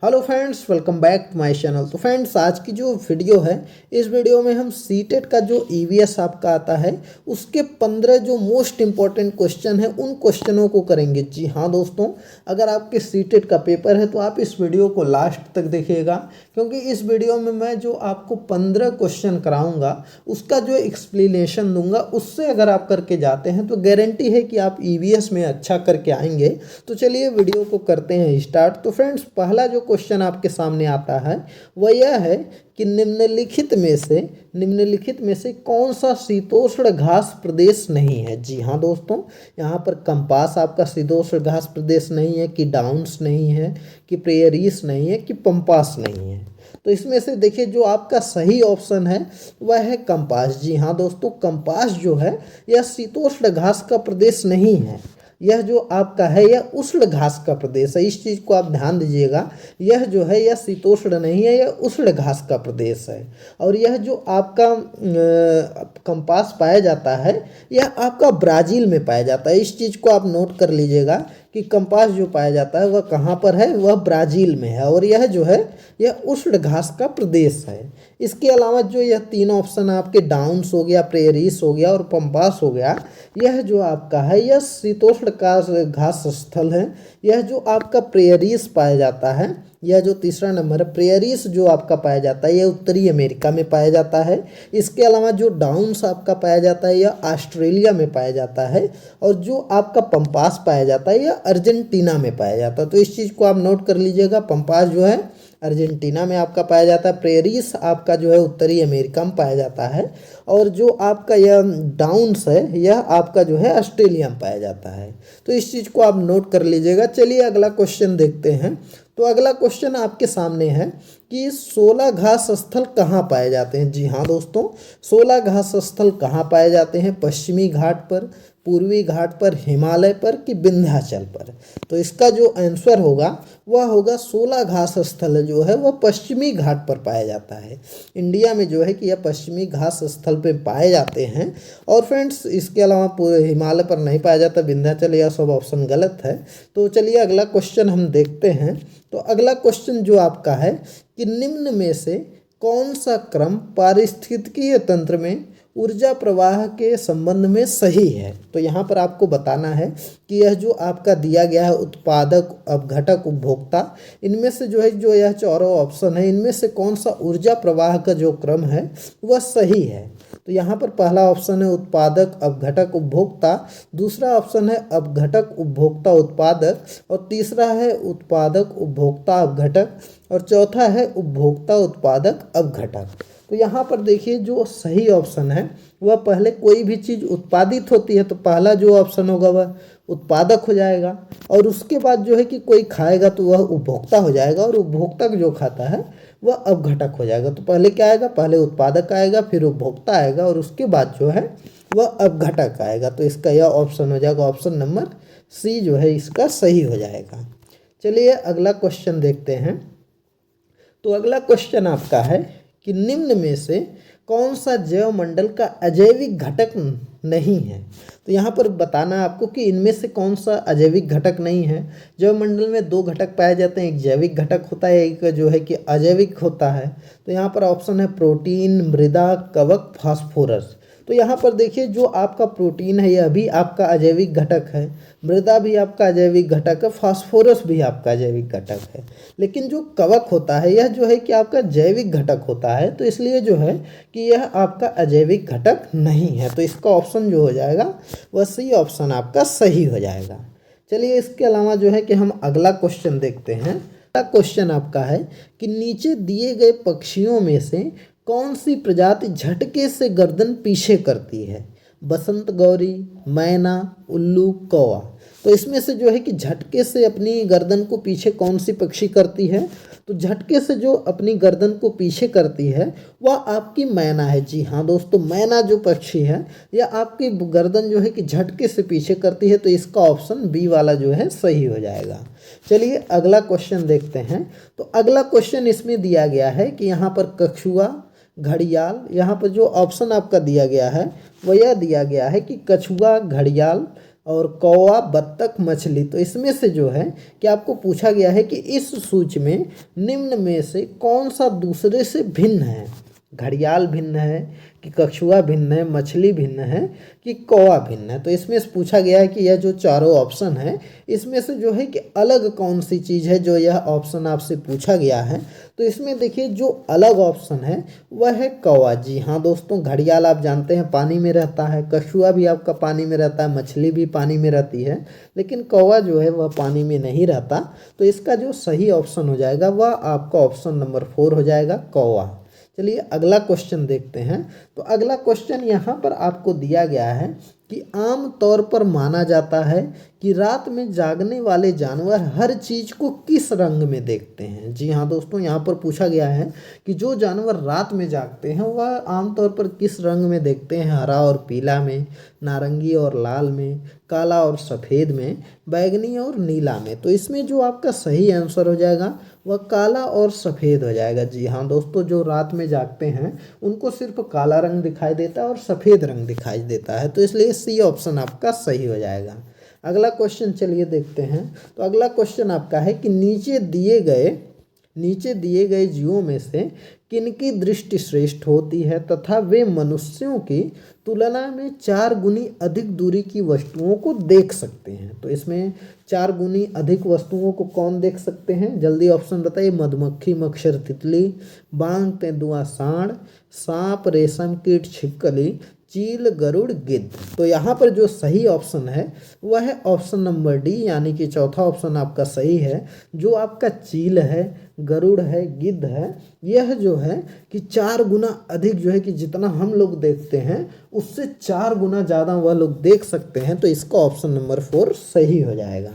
Hello friends, welcome back to my channel. तो friends, आज की जो वीडियो है, इस वीडियो में हम सीटेट का जो ईवीएस आपका आता है उसके 15 जो मोस्ट इम्पॉर्टेंट क्वेश्चन है उन क्वेश्चनों को करेंगे। जी हाँ दोस्तों, अगर आपके सीटेट का पेपर है तो आप इस वीडियो को लास्ट तक देखिएगा, क्योंकि इस वीडियो में मैं जो आपको 15 क्वेश्चन कराऊंगा उसका जो एक्सप्लेनेशन दूंगा, उससे अगर आप करके जाते हैं तो गारंटी है कि आप ईवीएस में अच्छा करके आएंगे। तो चलिए वीडियो को करते हैं स्टार्ट। तो फ्रेंड्स, पहला जो क्वेश्चन आपके सामने आता है वह यह है कि निम्नलिखित में से कौन सा शीतोष्ण घास प्रदेश नहीं है। जी हाँ दोस्तों, यहाँ पर कंपास आपका शीतोष्ण घास प्रदेश नहीं है, कि डाउन्स नहीं है, कि प्रेयरीज नहीं है, कि पंपास नहीं है। तो इसमें से देखिए, जो आपका सही ऑप्शन है वह है कंपास। जी हाँ दोस्तों, कंपास जो है यह शीतोष्ण घास का प्रदेश नहीं है। यह जो आपका है यह उष्ण घास का प्रदेश है। इस चीज़ को आप ध्यान दीजिएगा, यह जो है यह शीतोष्ण नहीं है, यह उष्ण घास का प्रदेश है। और यह जो आपका कंपास पाया जाता है यह आपका ब्राज़ील में पाया जाता है। इस चीज़ को आप नोट कर लीजिएगा कि कंपास जो पाया जाता है वह कहाँ पर है, वह ब्राज़ील में है। और यह जो है यह उष्ण घास का प्रदेश है। इसके अलावा जो यह तीन ऑप्शन आपके डाउन्स हो गया, प्रेयरीज हो गया और पंपास हो गया, यह जो आपका है यह शीतोष्ण का घास स्थल है। यह जो आपका प्रेयरीज पाया जाता है, यह जो तीसरा नंबर है प्रेयरीज जो आपका पाया जाता है, यह उत्तरी अमेरिका में पाया जाता है। इसके अलावा जो डाउन्स आपका पाया जाता है यह ऑस्ट्रेलिया में पाया जाता है। और जो आपका पंपास पाया जाता है यह अर्जेंटीना में पाया जाता है। तो इस चीज़ को आप नोट कर लीजिएगा, पंपास जो है अर्जेंटीना में आपका पाया जाता है, प्रेयरीज आपका जो है उत्तरी अमेरिका में पाया जाता है, और जो आपका यह डाउन्स है यह आपका जो है ऑस्ट्रेलिया में पाया जाता है। तो इस चीज़ को आप नोट कर लीजिएगा। चलिए अगला क्वेश्चन देखते हैं। तो अगला क्वेश्चन आपके सामने है कि 16 घास स्थल कहाँ पाए जाते हैं। जी हाँ दोस्तों, 16 घास स्थल कहाँ पाए जाते हैं? पश्चिमी घाट पर, पूर्वी घाट पर, हिमालय पर, कि विंध्याचल पर? तो इसका जो आंसर होगा वह होगा 16 घास स्थल जो है वह पश्चिमी घाट पर पाया जाता है। इंडिया में जो है कि यह पश्चिमी घास स्थल पे पाए जाते हैं। और फ्रेंड्स, इसके अलावा पूरे हिमालय पर नहीं पाया जाता, विंध्याचल, यह सब ऑप्शन गलत है। तो चलिए अगला क्वेश्चन हम देखते हैं। तो अगला क्वेश्चन जो आपका है कि निम्न में से कौन सा क्रम पारिस्थितिकीय तंत्र में ऊर्जा प्रवाह के संबंध में सही है? तो यहाँ पर आपको बताना है कि यह जो आपका दिया गया है उत्पादक, अपघटक, उपभोक्ता, इनमें से जो है जो यह चारों ऑप्शन है इनमें से कौन सा ऊर्जा प्रवाह का जो क्रम है वह सही है। तो यहाँ पर पहला ऑप्शन है उत्पादक, अपघटक, उपभोक्ता, दूसरा ऑप्शन है अपघटक, उपभोक्ता, उत्पादक, और तीसरा है उत्पादक, उपभोक्ता, अपघटक, और चौथा है उपभोक्ता, उत्पादक, अपघटक। तो यहाँ पर देखिए, जो सही ऑप्शन है वह पहले कोई भी चीज़ उत्पादित होती है तो पहला जो ऑप्शन होगा वह उत्पादक हो जाएगा, और उसके बाद जो है कि कोई खाएगा तो वह उपभोक्ता हो जाएगा, और उपभोक्ता जो खाता है वह अपघटक हो जाएगा। तो पहले क्या आएगा? पहले उत्पादक आएगा, फिर उपभोक्ता आएगा, और उसके बाद जो है वह अपघटक आएगा। तो इसका यह ऑप्शन हो जाएगा, ऑप्शन नंबर सी जो है इसका सही हो जाएगा। चलिए अगला क्वेश्चन देखते हैं। तो अगला क्वेश्चन आपका है कि निम्न में से कौन सा जैव मंडल का अजैविक घटक नहीं है? तो यहाँ पर बताना है आपको कि इनमें से कौन सा अजैविक घटक नहीं है। जैव मंडल में दो घटक पाए जाते हैं, एक जैविक घटक होता है, एक जो है कि अजैविक होता है। तो यहाँ पर ऑप्शन है प्रोटीन, मृदा, कवक, फास्फोरस। तो यहाँ पर देखिए, जो आपका प्रोटीन है यह भी आपका अजैविक घटक है, मृदा भी आपका अजैविक घटक है, फास्फोरस भी आपका अजैविक घटक है। लेकिन जो कवक होता है यह जो है कि आपका जैविक घटक होता है, तो इसलिए जो है कि यह आपका अजैविक घटक नहीं है। तो इसका ऑप्शन जो हो जाएगा वह सी ऑप्शन आपका सही हो जाएगा। चलिए इसके अलावा जो है कि हम अगला क्वेश्चन देखते हैं। अगला क्वेश्चन आपका है कि नीचे दिए गए पक्षियों में से कौन सी प्रजाति झटके से गर्दन पीछे करती है? बसंत गौरी, मैना, उल्लू, कौवा। तो इसमें से जो है कि झटके से अपनी गर्दन को पीछे कौन सी पक्षी करती है? तो झटके से जो अपनी गर्दन को पीछे करती है वह आपकी मैना है। जी हाँ दोस्तों, मैना जो पक्षी है यह आपकी गर्दन जो है कि झटके से पीछे करती है। तो इसका ऑप्शन बी वाला जो है सही हो जाएगा। चलिए अगला क्वेश्चन देखते हैं। तो अगला क्वेश्चन इसमें दिया गया है कि यहाँ पर कछुआ, घड़ियाल, यहाँ पर जो ऑप्शन आपका दिया गया है वह यह दिया गया है कि कछुआ, घड़ियाल और कौवा, बत्तख, मछली। तो इसमें से जो है कि आपको पूछा गया है कि इस सूची में निम्न में से कौन सा दूसरे से भिन्न है। घड़ियाल भिन्न है कि कछुआ भिन्न है, मछली भिन्न है कि कौवा भिन्न है। तो इसमें से पूछा गया है कि यह जो चारों ऑप्शन है इसमें से जो है कि अलग कौन सी चीज़ है जो यह ऑप्शन आपसे पूछा गया है। तो इसमें देखिए जो अलग ऑप्शन है वह है कौवा। जी हाँ दोस्तों, घड़ियाल आप जानते हैं पानी में रहता है, कछुआ भी आपका पानी में रहता है, मछली भी पानी में रहती है, लेकिन कौवा जो है वह पानी में नहीं रहता। तो इसका जो सही ऑप्शन हो जाएगा वह आपका ऑप्शन नंबर 4 हो जाएगा, कौवा। चलिए अगला क्वेश्चन देखते हैं। तो अगला क्वेश्चन यहाँ पर आपको दिया गया है कि आम तौर पर माना जाता है कि रात में जागने वाले जानवर हर चीज को किस रंग में देखते हैं। जी हाँ दोस्तों, यहाँ पर पूछा गया है कि जो जानवर रात में जागते हैं वह आमतौर पर किस रंग में देखते हैं। हरा और पीला में, नारंगी और लाल में, काला और सफ़ेद में, बैगनी और नीला में। तो इसमें जो आपका सही आंसर हो जाएगा वह काला और सफ़ेद हो जाएगा। जी हाँ दोस्तों, जो रात में जागते हैं उनको सिर्फ काला रंग दिखाई देता है और सफ़ेद रंग दिखाई देता है। तो इसलिए सी ऑप्शन आपका सही हो जाएगा। अगला क्वेश्चन चलिए देखते हैं। तो अगला क्वेश्चन आपका है कि नीचे दिए गए जीवों में से किनकी दृष्टि श्रेष्ठ होती है तथा वे मनुष्यों की तुलना में 4 गुनी अधिक दूरी की वस्तुओं को देख सकते हैं। तो इसमें 4 गुनी अधिक वस्तुओं को कौन देख सकते हैं, जल्दी ऑप्शन बताइए। मधुमक्खी, मच्छर, तितली, बांग, तेंदुआ, सांड, सांप, रेशम कीट, छिपकली, चील, गरुड़, गिद्ध। तो यहाँ पर जो सही ऑप्शन है वह है ऑप्शन नंबर डी, यानी कि चौथा ऑप्शन आपका सही है। जो आपका चील है, गरुड़ है, गिद्ध है, यह जो है कि 4 गुना अधिक जो है कि जितना हम लोग देखते हैं उससे 4 गुना ज़्यादा वह लोग देख सकते हैं। तो इसका ऑप्शन नंबर 4 सही हो जाएगा।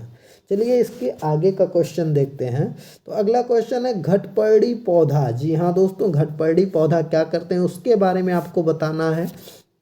चलिए इसके आगे का क्वेश्चन देखते हैं। तो अगला क्वेश्चन है घटपर्णी पौधा। जी हाँ दोस्तों, घटपर्णी पौधा क्या करते हैं उसके बारे में आपको बताना है।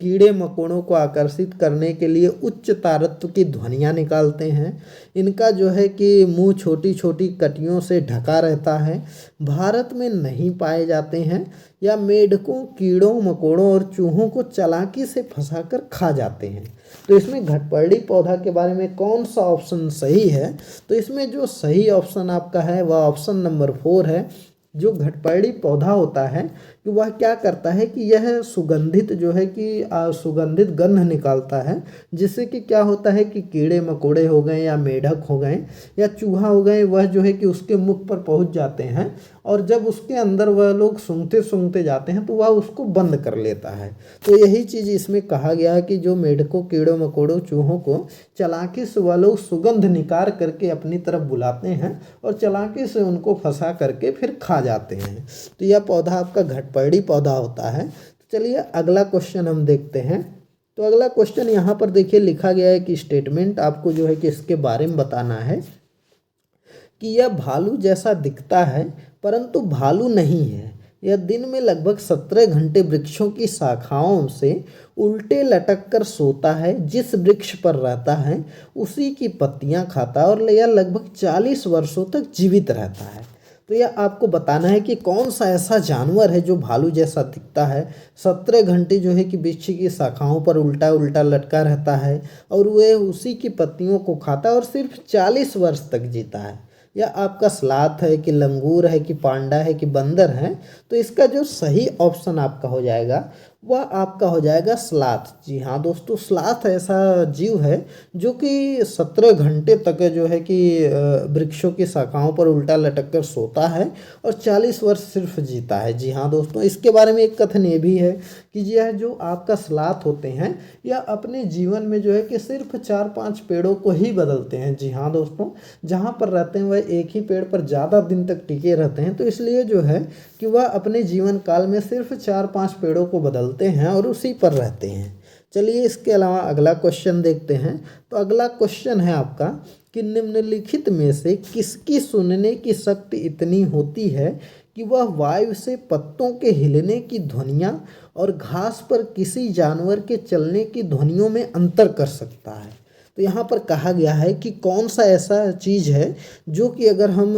कीड़े मकोड़ों को आकर्षित करने के लिए उच्च तारत्व की ध्वनियाँ निकालते हैं। इनका जो है कि मुंह छोटी छोटी कटियों से ढका रहता है। भारत में नहीं पाए जाते हैं या मेढकों, कीड़ों मकोड़ों और चूहों को चालाकी से फंसाकर खा जाते हैं। तो इसमें घटपर्णी पौधा के बारे में कौन सा ऑप्शन सही है। तो इसमें जो सही ऑप्शन आपका है वह ऑप्शन नंबर 4 है। जो घटपर्णी पौधा होता है कि वह क्या करता है कि यह सुगंधित जो है कि सुगंधित गंध निकालता है, जिससे कि क्या होता है कि कीड़े मकोड़े हो गए या मेढक हो गए या चूहा हो गए, वह जो है कि उसके मुख पर पहुंच जाते हैं और जब उसके अंदर वह लोग सूंघते सूंघते जाते हैं तो वह उसको बंद कर लेता है। तो यही चीज़ इसमें कहा गया है कि जो मेढकों, कीड़ों मकोड़ों, चूहों को चालाकी से वह लोग सुगंध निकाल करके अपनी तरफ बुलाते हैं और चालाकी से उनको फंसा करके फिर खा जाते हैं। तो यह पौधा आपका घटपर्णी पौधा होता है। तो चलिए अगला क्वेश्चन हम देखते हैं। तो अगला क्वेश्चन यहाँ पर देखिए लिखा गया है कि स्टेटमेंट आपको जो है कि इसके बारे में बताना है कि यह भालू जैसा दिखता है परंतु भालू नहीं है। यह दिन में लगभग 17 घंटे वृक्षों की शाखाओं से उल्टे लटक कर सोता है। जिस वृक्ष पर रहता है उसी की पत्तियां खाता है और यह लगभग 40 वर्षों तक जीवित रहता है। तो यह आपको बताना है कि कौन सा ऐसा जानवर है जो भालू जैसा दिखता है, 17 घंटे जो है कि वृक्ष की शाखाओं पर उल्टा उल्टा लटका रहता है और वह उसी की पत्तियों को खाता है और सिर्फ 40 वर्ष तक जीता है। या आपका स्लाथ है कि लंगूर है कि पांडा है कि बंदर है। तो इसका जो सही ऑप्शन आपका हो जाएगा वह आपका हो जाएगा स्लाथ। जी हाँ दोस्तों, स्लाथ ऐसा जीव है जो कि 17 घंटे तक जो है कि वृक्षों की शाखाओं पर उल्टा लटक कर सोता है और 40 वर्ष सिर्फ जीता है। जी हाँ दोस्तों, इसके बारे में एक कथन ये भी है कि यह जो आपका स्लाथ होते हैं यह अपने जीवन में जो है कि सिर्फ 4-5 पेड़ों को ही बदलते हैं। जी हाँ दोस्तों, जहाँ पर रहते हैं वह एक ही पेड़ पर ज़्यादा दिन तक टिके रहते हैं। तो इसलिए जो है कि वह अपने जीवन काल में सिर्फ 4-5 पेड़ों को बदलते हैं और उसी पर रहते हैं। चलिए इसके अलावा अगला क्वेश्चन देखते हैं। तो अगला क्वेश्चन है आपका कि निम्नलिखित में से किसकी सुनने की शक्ति इतनी होती है कि वह वायु से पत्तों के हिलने की ध्वनियाँ और घास पर किसी जानवर के चलने की ध्वनियों में अंतर कर सकता है। तो यहाँ पर कहा गया है कि कौन सा ऐसा चीज़ है जो कि अगर हम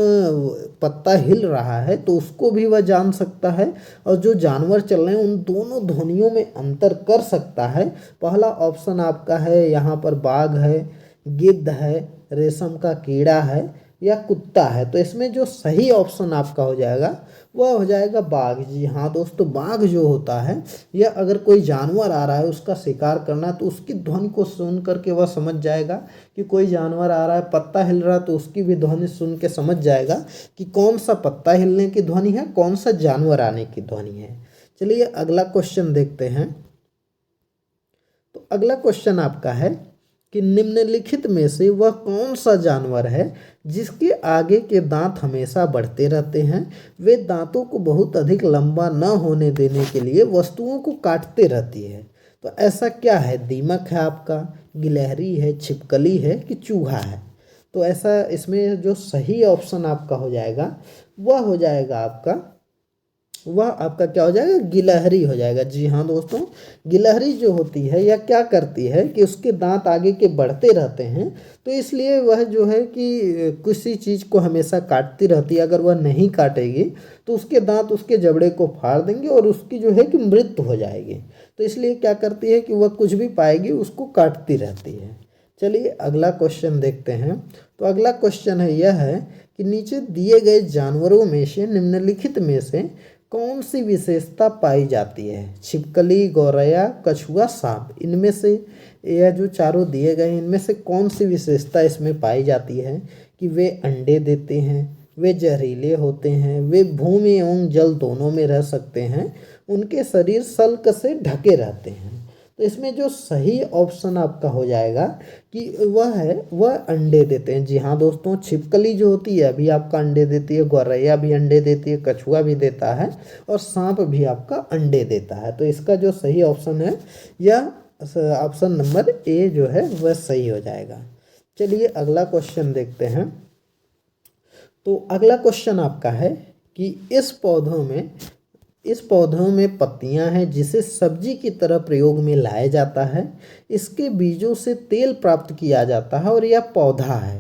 पत्ता हिल रहा है तो उसको भी वह जान सकता है और जो जानवर चल रहे हैं उन दोनों ध्वनियों में अंतर कर सकता है। पहला ऑप्शन आपका है यहाँ पर बाघ है, गिद्ध है, रेशम का कीड़ा है या कुत्ता है। तो इसमें जो सही ऑप्शन आपका हो जाएगा वह हो जाएगा बाघ। जी हाँ दोस्तों, बाघ जो होता है या अगर कोई जानवर आ रहा है उसका शिकार करना, तो उसकी ध्वनि को सुन करके वह समझ जाएगा कि कोई जानवर आ रहा है। पत्ता हिल रहा है तो उसकी भी ध्वनि सुन के समझ जाएगा कि कौन सा पत्ता हिलने की ध्वनि है, कौन सा जानवर आने की ध्वनि है। चलिए अगला क्वेश्चन देखते हैं। तो अगला क्वेश्चन आपका है कि निम्नलिखित में से वह कौन सा जानवर है जिसके आगे के दांत हमेशा बढ़ते रहते हैं, वे दांतों को बहुत अधिक लंबा न होने देने के लिए वस्तुओं को काटते रहती है। तो ऐसा क्या है? दीमक है आपका, गिलहरी है, छिपकली है कि चूहा है। तो ऐसा इसमें जो सही ऑप्शन आपका हो जाएगा वह आपका क्या हो जाएगा? गिलहरी हो जाएगा। जी हाँ दोस्तों, गिलहरी जो होती है यह क्या करती है कि उसके दांत आगे के बढ़ते रहते हैं, तो इसलिए वह जो है कि किसी चीज़ को हमेशा काटती रहती है। अगर वह नहीं काटेगी तो उसके दांत उसके जबड़े को फाड़ देंगे और उसकी जो है कि मृत्यु हो जाएगी। तो इसलिए क्या करती है कि वह कुछ भी पाएगी उसको काटती रहती है। चलिए अगला क्वेश्चन देखते हैं। तो अगला क्वेश्चन है यह है कि नीचे दिए गए जानवरों में से निम्नलिखित में से कौन सी विशेषता पाई जाती है? छिपकली, गौरैया, कछुआ, सांप। इनमें से यह जो चारों दिए गए हैं इनमें से कौन सी विशेषता इसमें पाई जाती है कि वे अंडे देते हैं, वे जहरीले होते हैं, वे भूमि एवं जल दोनों में रह सकते हैं, उनके शरीर सल्क से ढके रहते हैं। तो इसमें जो सही ऑप्शन आपका हो जाएगा कि वह अंडे देते हैं। जी हाँ दोस्तों, छिपकली जो होती है अभी आपका अंडे देती है, गौरैया भी अंडे देती है, कछुआ भी देता है और सांप भी आपका अंडे देता है। तो इसका जो सही ऑप्शन है यह ऑप्शन नंबर ए जो है वह सही हो जाएगा। चलिए अगला क्वेश्चन देखते हैं। तो अगला क्वेश्चन आपका है कि इस पौधों में पत्तियां हैं जिसे सब्जी की तरह प्रयोग में लाया जाता है, इसके बीजों से तेल प्राप्त किया जाता है और यह पौधा है।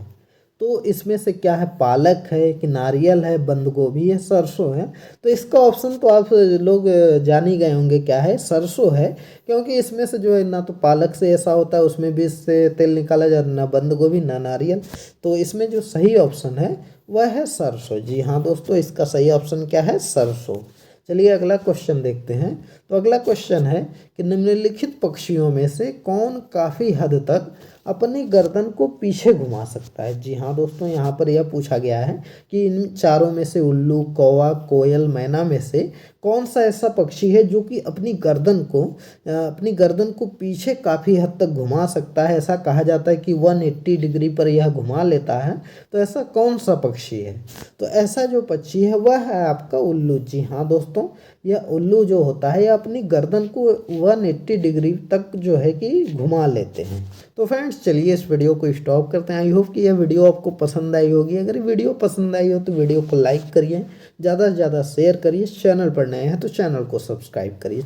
तो इसमें से क्या है? पालक है कि नारियल है, बंद गोभी है, सरसों है। तो इसका ऑप्शन तो आप लोग जान ही गए होंगे क्या है, सरसों है। क्योंकि इसमें से जो है ना तो पालक से ऐसा होता है उसमें बीज से तेल निकाला जाता है, ना बंद गोभी ना नारियल। तो इसमें जो सही ऑप्शन है वह है सरसों। जी हाँ दोस्तों, इसका सही ऑप्शन क्या है? सरसों। चलिए अगला क्वेश्चन देखते हैं। तो अगला क्वेश्चन है कि निम्नलिखित पक्षियों में से कौन काफ़ी हद तक अपनी गर्दन को पीछे घुमा सकता है? जी हाँ दोस्तों, यहाँ पर यह पूछा गया है कि इन चारों में से उल्लू, कौवा, कोयल, मैना में से कौन सा ऐसा पक्षी है जो कि अपनी गर्दन को पीछे काफ़ी हद तक घुमा सकता है। ऐसा कहा जाता है कि 180 डिग्री पर यह घुमा लेता है। तो ऐसा कौन सा पक्षी है? तो ऐसा जो पक्षी है वह है आपका उल्लू। जी हाँ दोस्तों, यह उल्लू जो होता है यह अपनी गर्दन को 180 डिग्री तक जो है कि घुमा लेते हैं। तो फ्रेंड्स चलिए इस वीडियो को स्टॉप करते हैं। आई होप कि यह वीडियो आपको पसंद आई होगी। अगर वीडियो पसंद आई हो तो वीडियो को लाइक करिए, ज़्यादा से ज़्यादा शेयर करिए। चैनल पर नए हैं तो चैनल को सब्सक्राइब करिए।